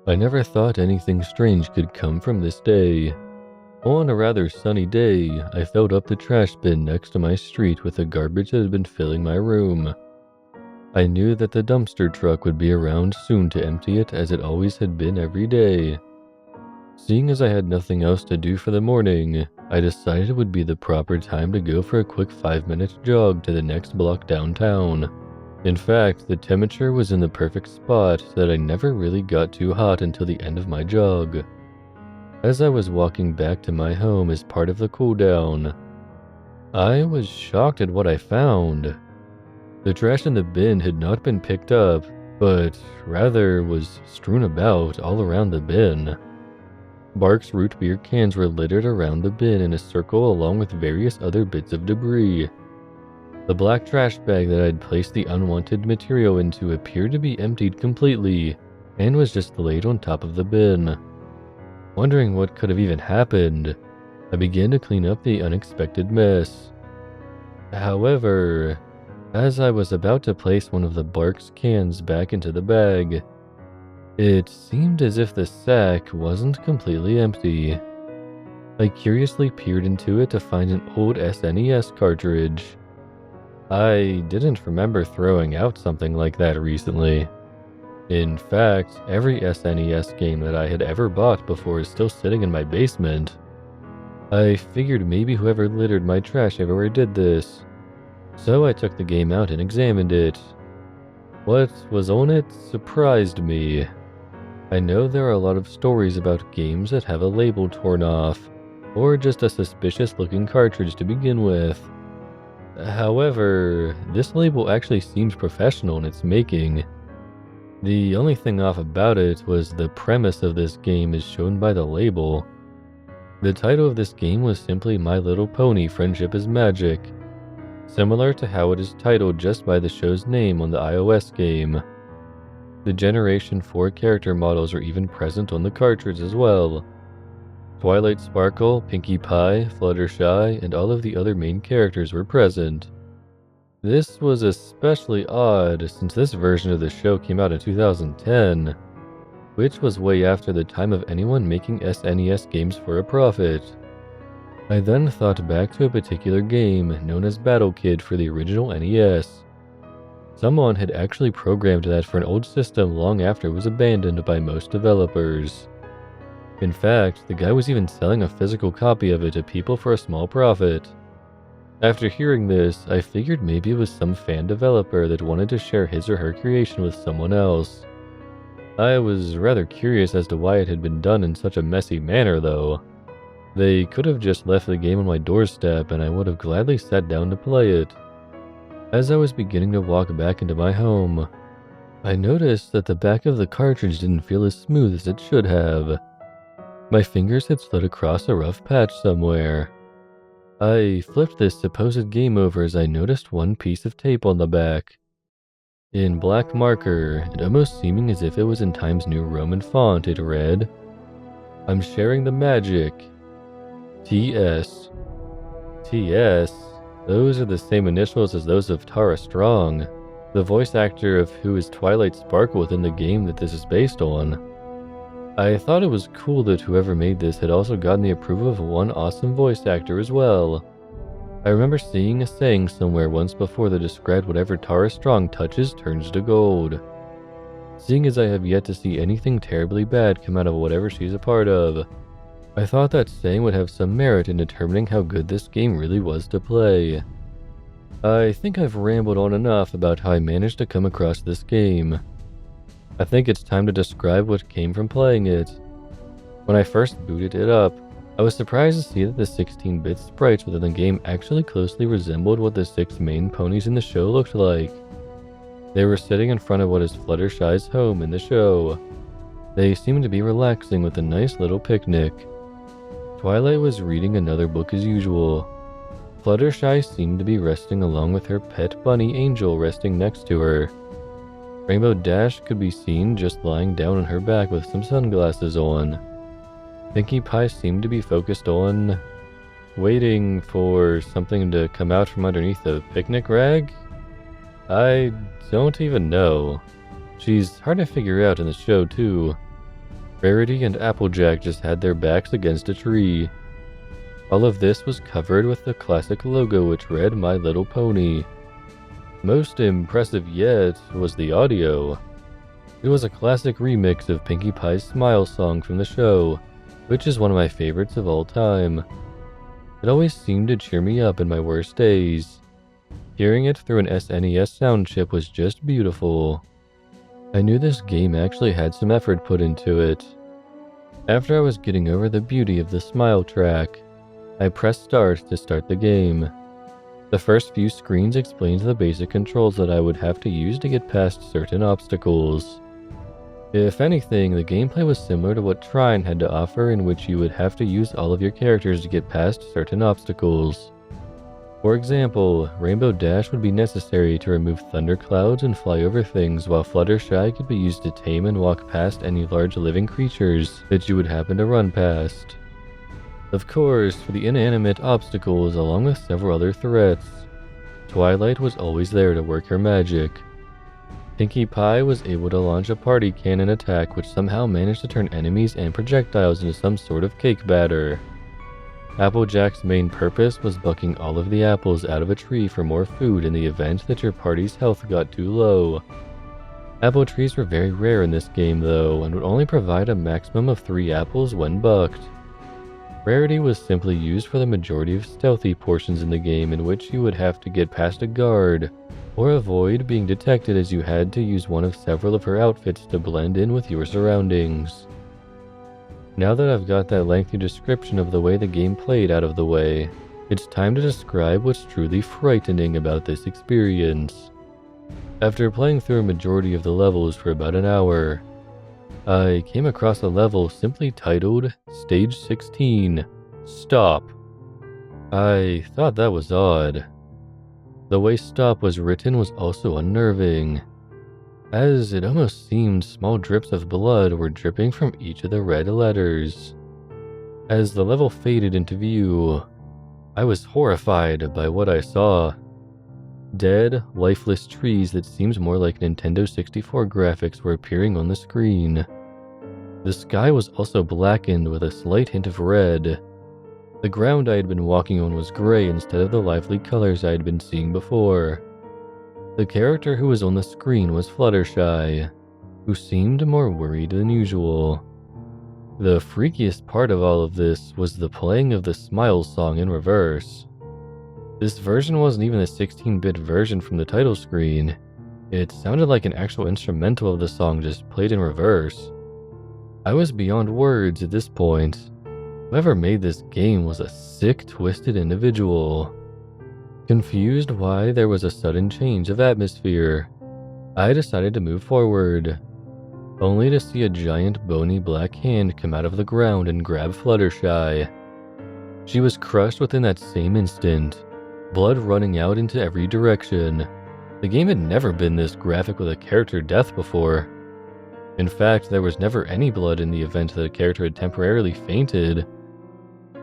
I never thought anything strange could come from this day. On a rather sunny day, I filled up the trash bin next to my street with the garbage that had been filling my room. I knew that the dumpster truck would be around soon to empty it, as it always had been every day. Seeing as I had nothing else to do for the morning, I decided it would be the proper time to go for a quick 5-minute jog to the next block downtown. In fact, the temperature was in the perfect spot so that I never really got too hot until the end of my jog. As I was walking back to my home as part of the cool down, I was shocked at what I found. The trash in the bin had not been picked up, but rather was strewn about all around the bin. Bark's root beer cans were littered around the bin in a circle along with various other bits of debris. The black trash bag that I'd placed the unwanted material into appeared to be emptied completely and was just laid on top of the bin. Wondering what could have even happened, I began to clean up the unexpected mess. However, as I was about to place one of the Bark's cans back into the bag, it seemed as if the sack wasn't completely empty. I curiously peered into it to find an old SNES cartridge. I didn't remember throwing out something like that recently. In fact, every SNES game that I had ever bought before is still sitting in my basement. I figured maybe whoever littered my trash everywhere did this, so I took the game out and examined it. What was on it surprised me. I know there are a lot of stories about games that have a label torn off, or just a suspicious looking cartridge to begin with. However, this label actually seems professional in its making. The only thing off about it was the premise of this game is shown by the label. The title of this game was simply My Little Pony: Friendship is Magic, similar to how it is titled just by the show's name on the iOS game. The Generation 4 character models are even present on the cartridge as well. Twilight Sparkle, Pinkie Pie, Fluttershy, and all of the other main characters were present. This was especially odd since this version of the show came out in 2010, which was way after the time of anyone making SNES games for a profit. I then thought back to a particular game known as Battle Kid for the original NES. Someone had actually programmed that for an old system long after it was abandoned by most developers. In fact, the guy was even selling a physical copy of it to people for a small profit. After hearing this, I figured maybe it was some fan developer that wanted to share his or her creation with someone else. I was rather curious as to why it had been done in such a messy manner though. They could have just left the game on my doorstep and I would have gladly sat down to play it. As I was beginning to walk back into my home, I noticed that the back of the cartridge didn't feel as smooth as it should have. My fingers had slid across a rough patch somewhere. I flipped this supposed game over as I noticed one piece of tape on the back. In black marker, and almost seeming as if it was in Times New Roman font, it read, "I'm sharing the magic. T.S. T.S.? Those are the same initials as those of Tara Strong, the voice actor of who is Twilight Sparkle within the game that this is based on. I thought it was cool that whoever made this had also gotten the approval of one awesome voice actor as well. I remember seeing a saying somewhere once before that described whatever Tara Strong touches turns to gold. Seeing as I have yet to see anything terribly bad come out of whatever she's a part of, I thought that saying would have some merit in determining how good this game really was to play. I think I've rambled on enough about how I managed to come across this game. I think it's time to describe what came from playing it. When I first booted it up, I was surprised to see that the 16-bit sprites within the game actually closely resembled what the 6 main ponies in the show looked like. They were sitting in front of what is Fluttershy's home in the show. They seemed to be relaxing with a nice little picnic. Twilight was reading another book as usual. Fluttershy seemed to be resting along with her pet bunny Angel resting next to her. Rainbow Dash could be seen just lying down on her back with some sunglasses on. Pinkie Pie seemed to be focused on waiting for something to come out from underneath a picnic rag? I don't even know. She's hard to figure out in the show too. Rarity and Applejack just had their backs against a tree. All of this was covered with the classic logo which read My Little Pony. Most impressive yet was the audio. It was a classic remix of Pinkie Pie's Smile song from the show, which is one of my favorites of all time. It always seemed to cheer me up in my worst days. Hearing it through an SNES sound chip was just beautiful. I knew this game actually had some effort put into it. After I was getting over the beauty of the Smile track, I pressed start to start the game. The first few screens explained the basic controls that I would have to use to get past certain obstacles. If anything, the gameplay was similar to what Trine had to offer, in which you would have to use all of your characters to get past certain obstacles. For example, Rainbow Dash would be necessary to remove thunderclouds and fly over things, while Fluttershy could be used to tame and walk past any large living creatures that you would happen to run past. Of course, for the inanimate obstacles, along with several other threats, Twilight was always there to work her magic. Pinkie Pie was able to launch a party cannon attack which somehow managed to turn enemies and projectiles into some sort of cake batter. Applejack's main purpose was bucking all of the apples out of a tree for more food in the event that your party's health got too low. Apple trees were very rare in this game though, and would only provide a maximum of 3 apples when bucked. Rarity was simply used for the majority of stealthy portions in the game, in which you would have to get past a guard, or avoid being detected, as you had to use one of several of her outfits to blend in with your surroundings. Now that I've got that lengthy description of the way the game played out of the way, it's time to describe what's truly frightening about this experience. After playing through a majority of the levels for about an hour, I came across a level simply titled Stage 16, Stop. I thought that was odd. The way stop was written was also unnerving, as it almost seemed small drips of blood were dripping from each of the red letters. As the level faded into view, I was horrified by what I saw. Dead, lifeless trees that seemed more like Nintendo 64 graphics were appearing on the screen. The sky was also blackened with a slight hint of red. The ground I had been walking on was gray instead of the lively colors I had been seeing before. The character who was on the screen was Fluttershy, who seemed more worried than usual. The freakiest part of all of this was the playing of the Smile song in reverse. This version wasn't even a 16-bit version from the title screen. It sounded like an actual instrumental of the song just played in reverse. I was beyond words at this point. Whoever made this game was a sick, twisted individual. Confused why there was a sudden change of atmosphere, I decided to move forward, only to see a giant bony black hand come out of the ground and grab Fluttershy. She was crushed within that same instant, blood running out into every direction. The game had never been this graphic with a character death before. In fact, there was never any blood in the event that a character had temporarily fainted.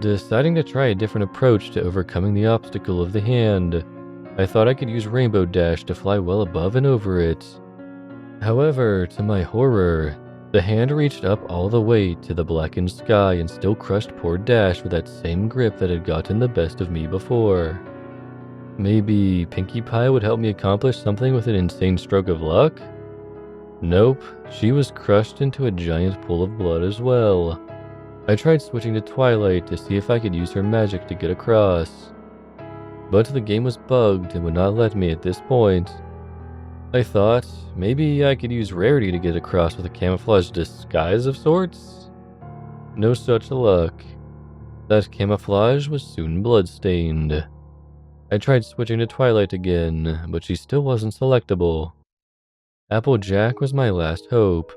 Deciding to try a different approach to overcoming the obstacle of the hand, I thought I could use Rainbow Dash to fly well above and over it. However, to my horror, the hand reached up all the way to the blackened sky and still crushed poor Dash with that same grip that had gotten the best of me before. Maybe Pinkie Pie would help me accomplish something with an insane stroke of luck? Nope, she was crushed into a giant pool of blood as well. I tried switching to Twilight to see if I could use her magic to get across, but the game was bugged and would not let me at this point. I thought maybe I could use Rarity to get across with a camouflage disguise of sorts. No such luck. That camouflage was soon bloodstained. I tried switching to Twilight again, but she still wasn't selectable. Applejack was my last hope.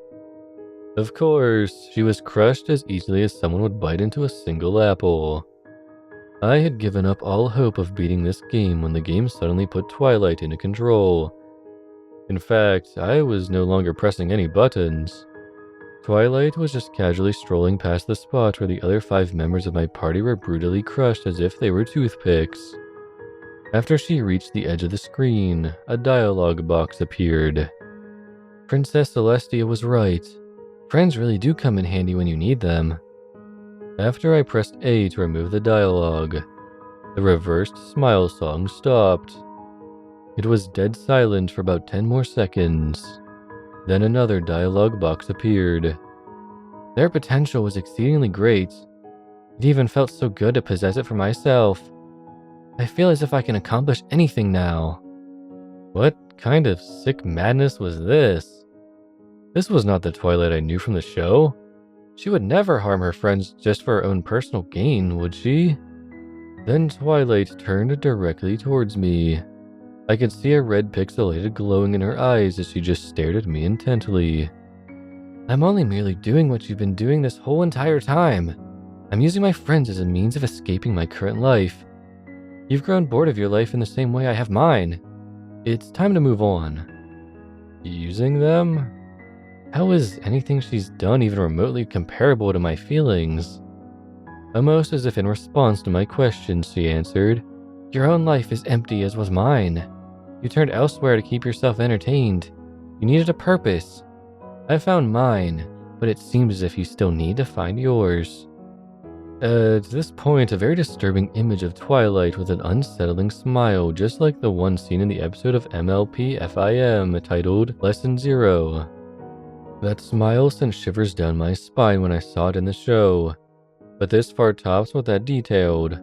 Of course, she was crushed as easily as someone would bite into a single apple. I had given up all hope of beating this game when the game suddenly put Twilight into control. In fact, I was no longer pressing any buttons. Twilight was just casually strolling past the spot where the other 5 members of my party were brutally crushed as if they were toothpicks. After she reached the edge of the screen, a dialogue box appeared. Princess Celestia was right. Friends really do come in handy when you need them. After I pressed A to remove the dialogue, the reversed smile song stopped. It was dead silent for about 10 more seconds. Then another dialogue box appeared. Their potential was exceedingly great. It even felt so good to possess it for myself. I feel as if I can accomplish anything now. What kind of sick madness was this? This was not the Twilight I knew from the show. She would never harm her friends just for her own personal gain, would she? Then Twilight turned directly towards me. I could see a red pixelated glowing in her eyes as she just stared at me intently. I'm only merely doing what you've been doing this whole entire time. I'm using my friends as a means of escaping my current life. You've grown bored of your life in the same way I have mine. It's time to move on. Using them? How is anything she's done even remotely comparable to my feelings? Almost as if in response to my questions, she answered, Your own life is empty as was mine. You turned elsewhere to keep yourself entertained. You needed a purpose. I found mine, but it seems as if you still need to find yours. At this point, a very disturbing image of Twilight with an unsettling smile, just like the one seen in the episode of MLP FIM titled Lesson 0. That smile sent shivers down my spine when I saw it in the show, but this far tops what that detailed.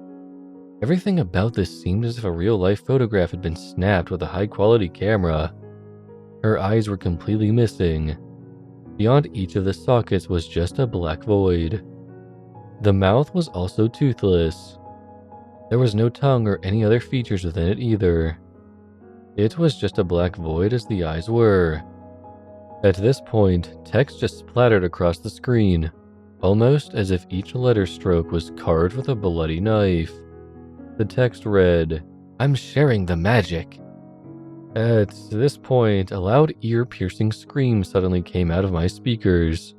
Everything about this seemed as if a real-life photograph had been snapped with a high-quality camera. Her eyes were completely missing. Beyond each of the sockets was just a black void. The mouth was also toothless. There was no tongue or any other features within it either. It was just a black void as the eyes were. At this point, text just splattered across the screen, almost as if each letter stroke was carved with a bloody knife. The text read, I'm sharing the magic. At this point, a loud ear-piercing scream suddenly came out of my speakers.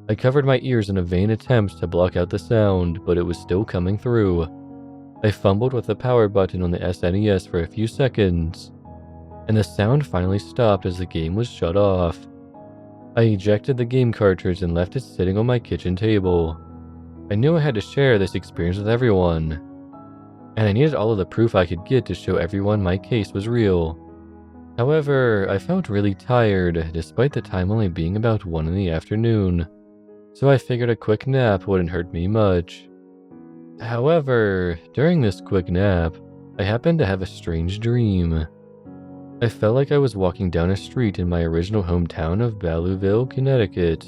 I covered my ears in a vain attempt to block out the sound, but it was still coming through. I fumbled with the power button on the SNES for a few seconds, and the sound finally stopped as the game was shut off. I ejected the game cartridge and left it sitting on my kitchen table. I knew I had to share this experience with everyone, and I needed all of the proof I could get to show everyone my case was real. However, I felt really tired, despite the time only being about 1 in the afternoon, so I figured a quick nap wouldn't hurt me much. However, during this quick nap, I happened to have a strange dream. I felt like I was walking down a street in my original hometown of Ballewville, Connecticut.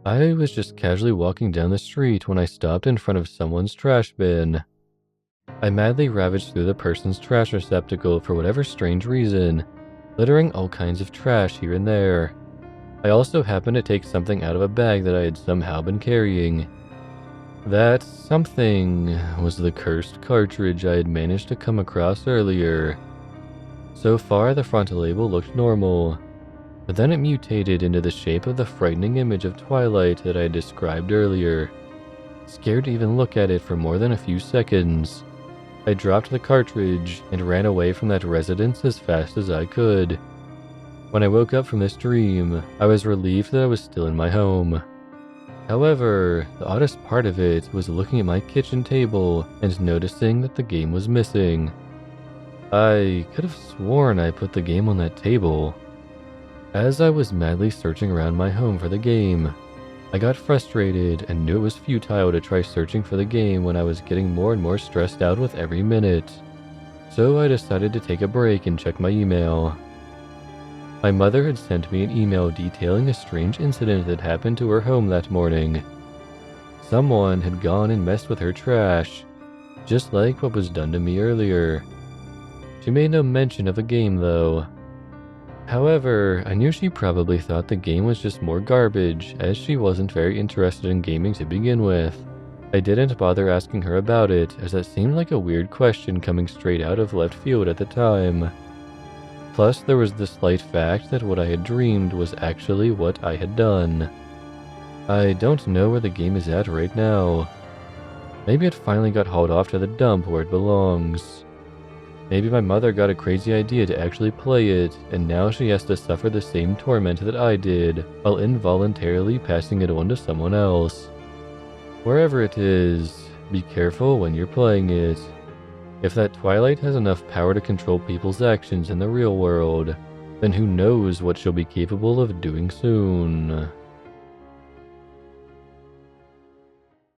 I was just casually walking down the street when I stopped in front of someone's trash bin. I madly ravaged through the person's trash receptacle for whatever strange reason, littering all kinds of trash here and there. I also happened to take something out of a bag that I had somehow been carrying. That something was the cursed cartridge I had managed to come across earlier. So far, the front label looked normal, but then it mutated into the shape of the frightening image of Twilight that I had described earlier. Scared to even look at it for more than a few seconds, I dropped the cartridge and ran away from that residence as fast as I could. When I woke up from this dream, I was relieved that I was still in my home. However, the oddest part of it was looking at my kitchen table and noticing that the game was missing. I could have sworn I put the game on that table. As I was madly searching around my home for the game, I got frustrated and knew it was futile to try searching for the game when I was getting more and more stressed out with every minute. So I decided to take a break and check my email. My mother had sent me an email detailing a strange incident that happened to her home that morning. Someone had gone and messed with her trash, just like what was done to me earlier. She made no mention of a game though. However, I knew she probably thought the game was just more garbage, as she wasn't very interested in gaming to begin with. I didn't bother asking her about it, as that seemed like a weird question coming straight out of left field at the time. Plus, there was the slight fact that what I had dreamed was actually what I had done. I don't know where the game is at right now. Maybe it finally got hauled off to the dump where it belongs. Maybe my mother got a crazy idea to actually play it, and now she has to suffer the same torment that I did, while involuntarily passing it on to someone else. Wherever it is, be careful when you're playing it. If that Twilight has enough power to control people's actions in the real world, then who knows what she'll be capable of doing soon.